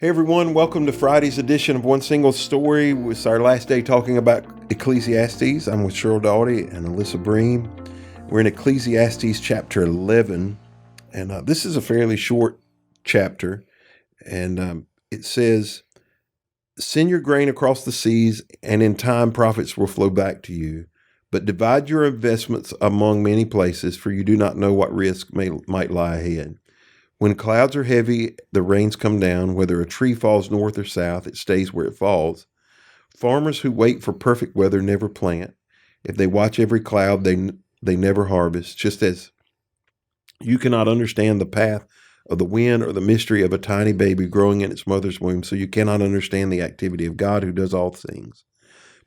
Hey everyone, welcome to Friday's edition of One Single Story. It's our last day talking about Ecclesiastes. I'm with Sheryl Daughety and Alyssa Bream. We're in Ecclesiastes chapter 11, and this is a fairly short chapter. And it says, "Send your grain across the seas, and in time profits will flow back to you. But divide your investments among many places, for you do not know what risk might lie ahead. When clouds are heavy, the rains come down. Whether a tree falls north or south, it stays where it falls. Farmers who wait for perfect weather never plant. If they watch every cloud, they never harvest. Just as you cannot understand the path of the wind or the mystery of a tiny baby growing in its mother's womb, so you cannot understand the activity of God who does all things.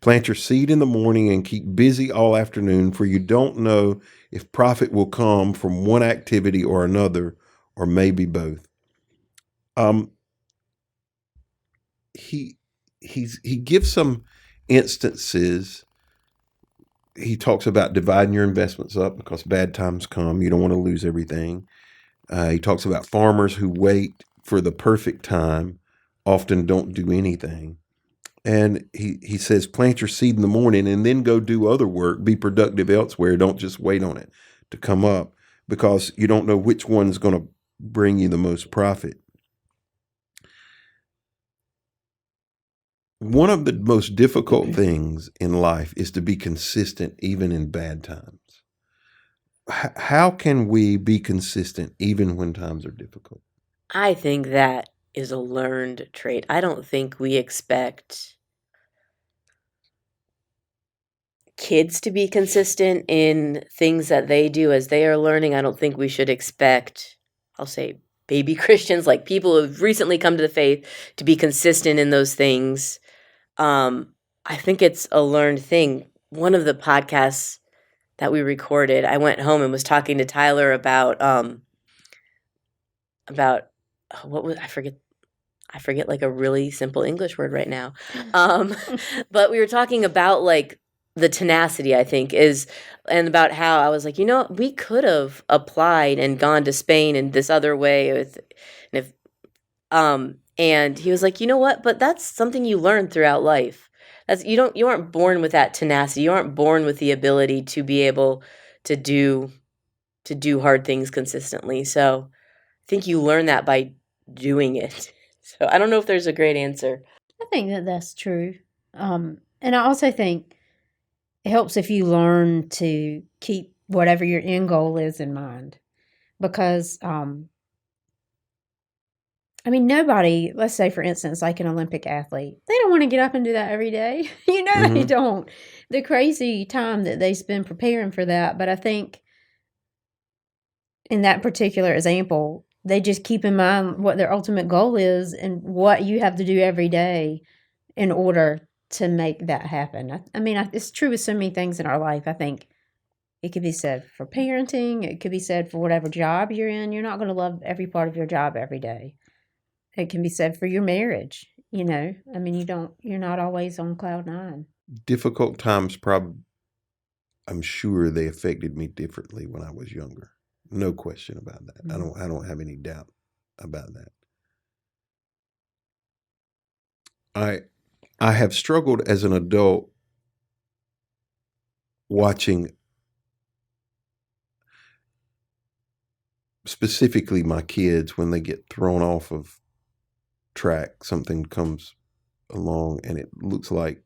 Plant your seed in the morning and keep busy all afternoon, for you don't know if profit will come from one activity or another, or maybe both." Um, he he gives some instances. He talks about dividing your investments up because bad times come. You don't want to lose everything. He talks about farmers who wait for the perfect time, often don't do anything. And he says, plant your seed in the morning and then go do other work. Be productive elsewhere. Don't just wait on it to come up, because you don't know which one's going to bring you the most profit. One of the most difficult things in life is to be consistent even in bad times. How can we be consistent even when times are difficult? I think that is a learned trait. I don't think we expect kids to be consistent in things that they do as they are learning. I don't think we should expect, I'll say, baby Christians, like people who've recently come to the faith, to be consistent in those things. I think it's a learned thing. One of the podcasts that we recorded, I went home and was talking to Tyler about what was I forget like a really simple English word right now. But we were talking about like the tenacity, I think, is, and about how I was like, we could have applied and gone to Spain in this other way with, and if, and he was like, you know what? But that's something you learn throughout life. You aren't born with that tenacity. You aren't born with the ability to be able to do hard things consistently. So I think you learn that by doing it. So I don't know if there's a great answer. I think that that's true. And I also think it helps if you learn to keep whatever your end goal is in mind. Because, nobody, let's say, for instance, like an Olympic athlete, they don't want to get up and do that every day. They Mm-hmm. don't. The crazy time that they spend preparing for that. But I think in that particular example, they just keep in mind what their ultimate goal is and what you have to do every day in order to make that happen. It's true with so many things in our life. I think it could be said for parenting. It could be said for whatever job you're in. You're not going to love every part of your job every day. It can be said for your marriage. You're not always on cloud nine. Difficult times, I'm sure they affected me differently when I was younger. No question about that. Mm-hmm. I don't have any doubt about that. I have struggled as an adult watching specifically my kids when they get thrown off of track. Something comes along and it looks like,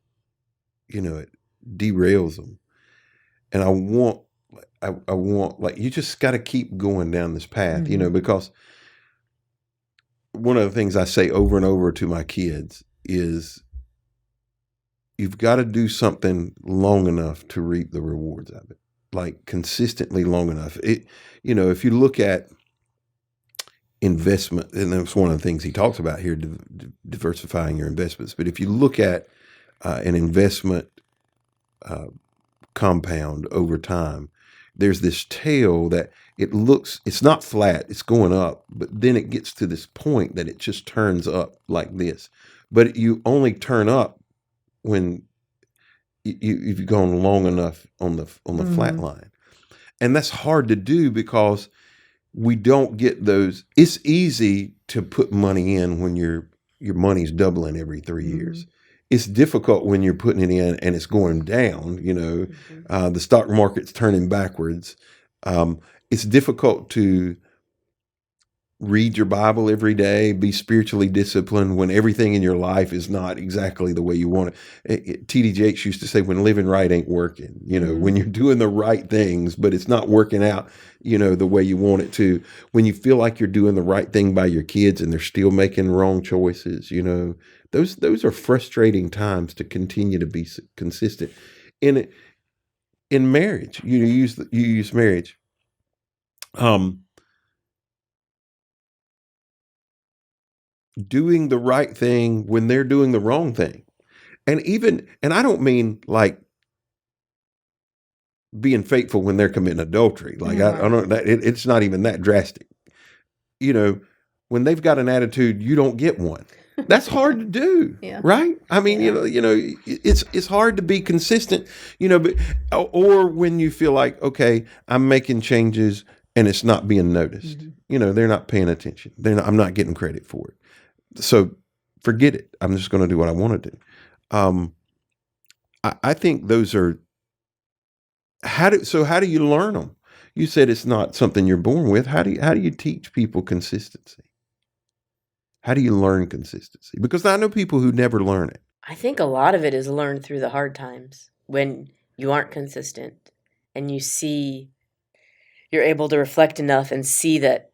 it derails them. And I want, like, you just got to keep going down this path, Mm-hmm. because one of the things I say over and over to my kids is you've got to do something long enough to reap the rewards of it, like consistently long enough. If you look at investment, and that's one of the things he talks about here, diversifying your investments. But if you look at an investment compound over time, there's this tail that it's not flat, it's going up, but then it gets to this point that it just turns up like this. But you only turn up when you've gone long enough on the flat Mm-hmm. line. And that's hard to do because we don't get those. It's easy to put money in when you're your money's doubling every 3 Mm-hmm. years. It's difficult when you're putting it in and it's going down. Mm-hmm. The stock market's turning backwards. It's difficult to read your Bible every day, be spiritually disciplined when everything in your life is not exactly the way you want it. T.D. Jakes used to say, when living right ain't working, when you're doing the right things, but it's not working out, the way you want it to, when you feel like you're doing the right thing by your kids and they're still making wrong choices, those are frustrating times to continue to be consistent. In marriage, you use marriage. Doing the right thing when they're doing the wrong thing. And I don't mean like being faithful when they're committing adultery. Like I don't, it's not even that drastic. When they've got an attitude, you don't get one. That's hard to do, Yeah. right? I mean, it's hard to be consistent, but or when you feel like, okay, I'm making changes and it's not being noticed. Mm-hmm. They're not paying attention. I'm not getting credit for it. So forget it. I'm just going to do what I want to do. I think those are how do you learn them? You said it's not something you're born with. How do you teach people consistency? How do you learn consistency? Because I know people who never learn it. I think a lot of it is learned through the hard times when you aren't consistent and you're able to reflect enough and see that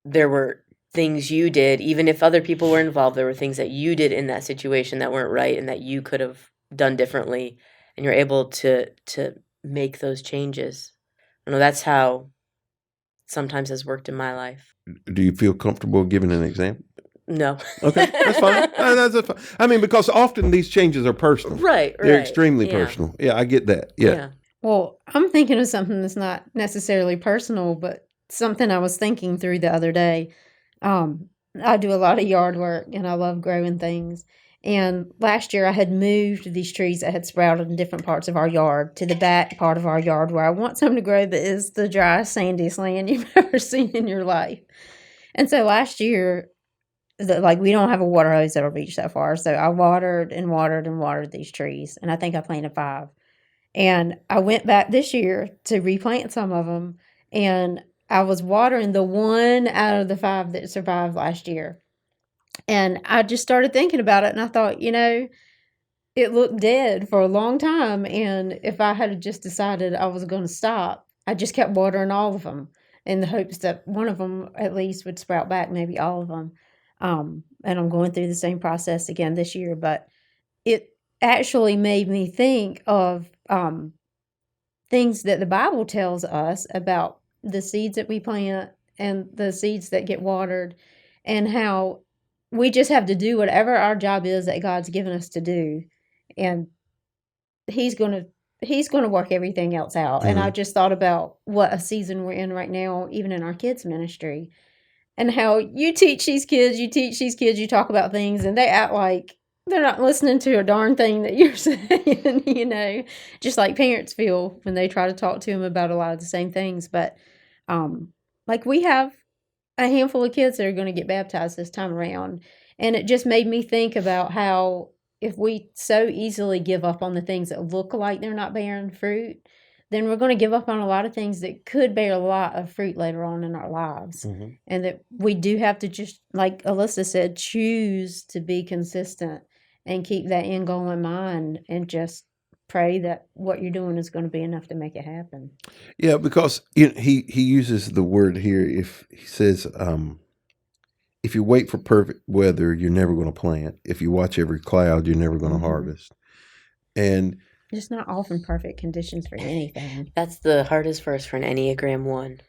there were things you did, even if other people were involved, there were things that you did in that situation that weren't right and that you could have done differently, and you're able to make those changes. I know that's how sometimes has worked in my life. Do you feel comfortable giving an example? No. Okay, that's fine. That's fine. I mean, because often these changes are personal. Right. They're extremely personal. Yeah, I get that. Yeah. Well, I'm thinking of something that's not necessarily personal, but something I was thinking through the other day. I do a lot of yard work and I love growing things. And last year I had moved these trees that had sprouted in different parts of our yard to the back part of our yard where I want some to grow that is the driest, sandiest land you've ever seen in your life. And so last year, we don't have a water hose that'll reach that far. So I watered and watered and watered these trees. And I think I planted 5. And I went back this year to replant some of them. And I was watering the one out of the 5 that survived last year. And I just started thinking about it. And I thought, it looked dead for a long time. And if I had just decided I was going to stop, I just kept watering all of them in the hopes that one of them at least would sprout back, maybe all of them. And I'm going through the same process again this year. But it actually made me think of things that the Bible tells us about the seeds that we plant and the seeds that get watered, and how we just have to do whatever our job is that God's given us to do, and He's gonna work everything else out. Mm-hmm. And I just thought about what a season we're in right now, even in our kids' ministry, and how you teach these kids, you talk about things, and they act like they're not listening to a darn thing that you're saying, just like parents feel when they try to talk to them about a lot of the same things. But we have a handful of kids that are going to get baptized this time around. And it just made me think about how if we so easily give up on the things that look like they're not bearing fruit, then we're going to give up on a lot of things that could bear a lot of fruit later on in our lives. Mm-hmm. And that we do have to just, like Alyssa said, choose to be consistent and keep that end goal in mind, and just pray that what you're doing is going to be enough to make it happen. Yeah, because he uses the word here. If he says, if you wait for perfect weather, you're never going to plant. If you watch every cloud, you're never going to harvest. And just not often perfect conditions for anything. That's the hardest verse for an Enneagram 1.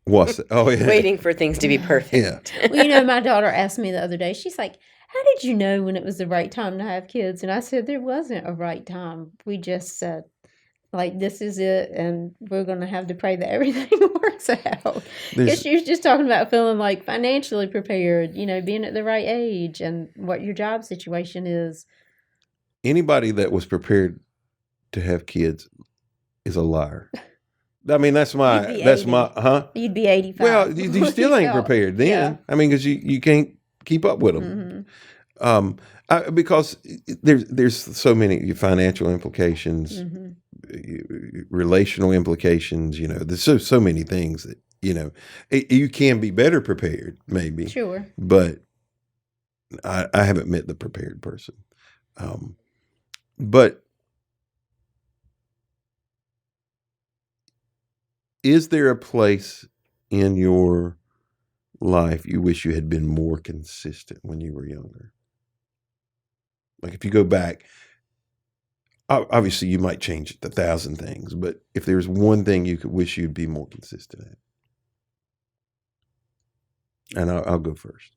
What's it? Oh, yeah. Waiting for things to be perfect. Yeah. Well, my daughter asked me the other day, she's like, how did you know when it was the right time to have kids? And I said, there wasn't a right time. We just said, this is it, and we're going to have to pray that everything works out. Because she was just talking about feeling financially prepared, being at the right age and what your job situation is. Anybody that was prepared to have kids is a liar. I mean, that's my, You'd be 85. Well, you still ain't prepared then. Yeah. I mean, because you can't keep up with them. Mm-hmm. Because there's so many financial implications, relational implications. There's so many things that you can be better prepared, maybe. Sure. But I haven't met the prepared person. But is there a place in your life you wish you had been more consistent when you were younger? Like if you go back, obviously you might change 1,000 things, but if there's one thing you could wish you'd be more consistent at, and I'll go first.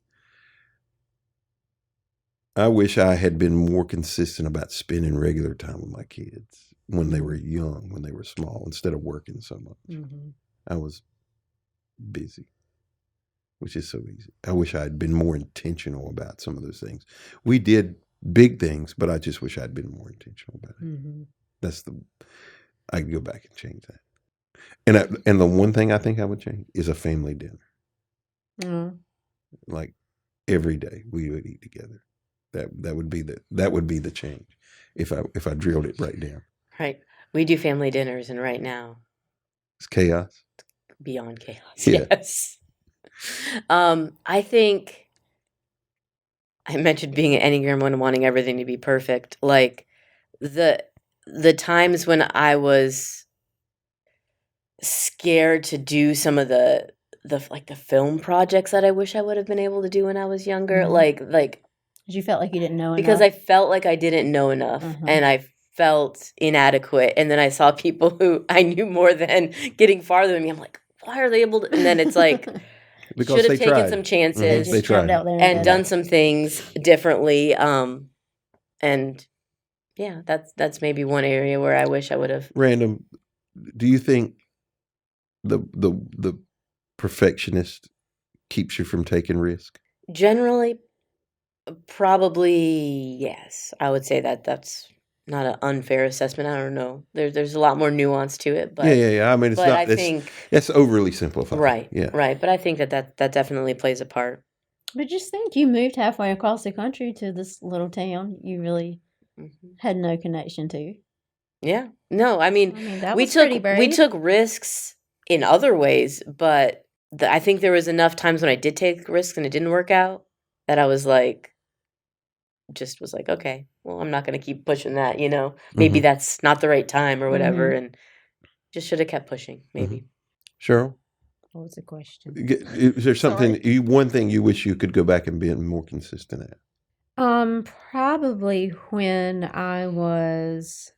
I wish I had been more consistent about spending regular time with my kids when they were young, when they were small, instead of working so much. I was busy, which is so easy. I wish I had been more intentional about some of those things. We did big things, but I just wish I'd been more intentional about it. I could go back and change that. And the one thing I think I would change is a family dinner. Like every day we would eat together. That would be the change if I drilled it right down. Right. We do family dinners, and right now it's chaos. Beyond chaos. Yeah. Yes. I think I mentioned being an Enneagram 1 and wanting everything to be perfect. Like the times when I was scared to do some of the film projects that I wish I would have been able to do when I was younger. Like you felt like you didn't know enough? Because I felt like I didn't know enough, and I felt inadequate. And then I saw people who I knew more than getting farther than me. I'm like, why are they able to? And then it's like, because should have taken tried. some chances They tried out there and done some things differently. And yeah, that's maybe one area where I wish I would have. Random. Do you think the perfectionist keeps you from taking risk? Generally, probably yes. I would say that's not an unfair assessment. I don't know. There's a lot more nuance to it, but yeah. I mean, it's but not. I think that's overly simplified. right. Yeah. Right. But I think that definitely plays a part. But just think, you moved halfway across the country to this little town you really had no connection to. Yeah. No, I mean that we was pretty took brave. risks in other ways, but I think there was enough times when I did take risks and it didn't work out that I was like, okay, well, I'm not going to keep pushing that, maybe that's not the right time or whatever. And just should have kept pushing, maybe. Cheryl? What was the question? Is there something, one thing you wish you could go back and be more consistent at? Probably when I was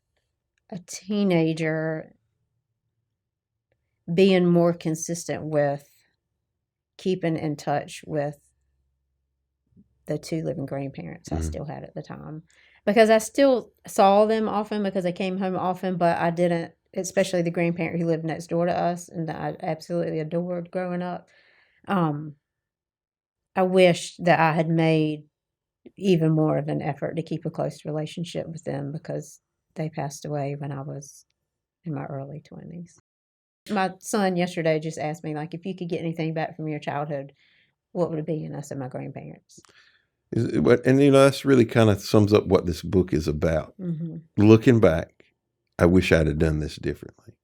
a teenager, being more consistent with keeping in touch with the 2 living grandparents I still had at the time, because I still saw them often because I came home often, but I didn't, especially the grandparent who lived next door to us and that I absolutely adored growing up. I wish that I had made even more of an effort to keep a close relationship with them, because they passed away when I was in my early 20s. My son yesterday just asked me, like, if you could get anything back from your childhood, what would it be? And I said, my grandparents. And that's really kind of sums up what this book is about. Looking back, I wish I'd have done this differently.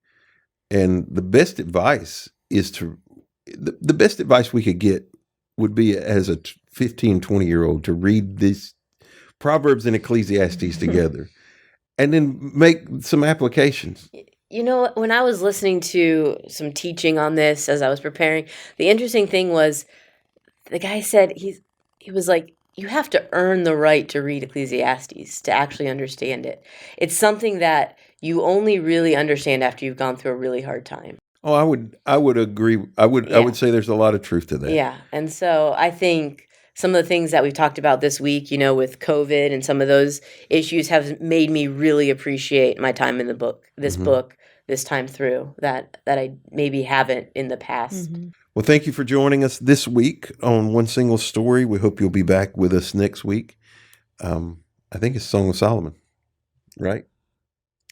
And the best advice the best advice we could get would be, as a 15, 20-year-old, to read these Proverbs and Ecclesiastes together and then make some applications. When I was listening to some teaching on this as I was preparing, the interesting thing was the guy said he was like, you have to earn the right to read Ecclesiastes to actually understand it. It's something that you only really understand after you've gone through a really hard time. Oh, I would agree. I would say there's a lot of truth to that. Yeah. And so I think some of the things that we've talked about this week, with COVID and some of those issues, have made me really appreciate my time in the book, this time through, that I maybe haven't in the past. Well, thank you for joining us this week on One Single Story. We hope you'll be back with us next week. I think it's Song of Solomon, right?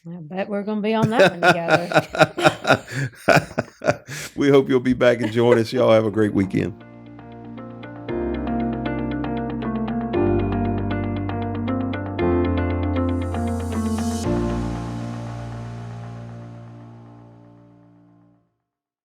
I bet we're going to be on that one together. We hope you'll be back and join us. Y'all have a great weekend.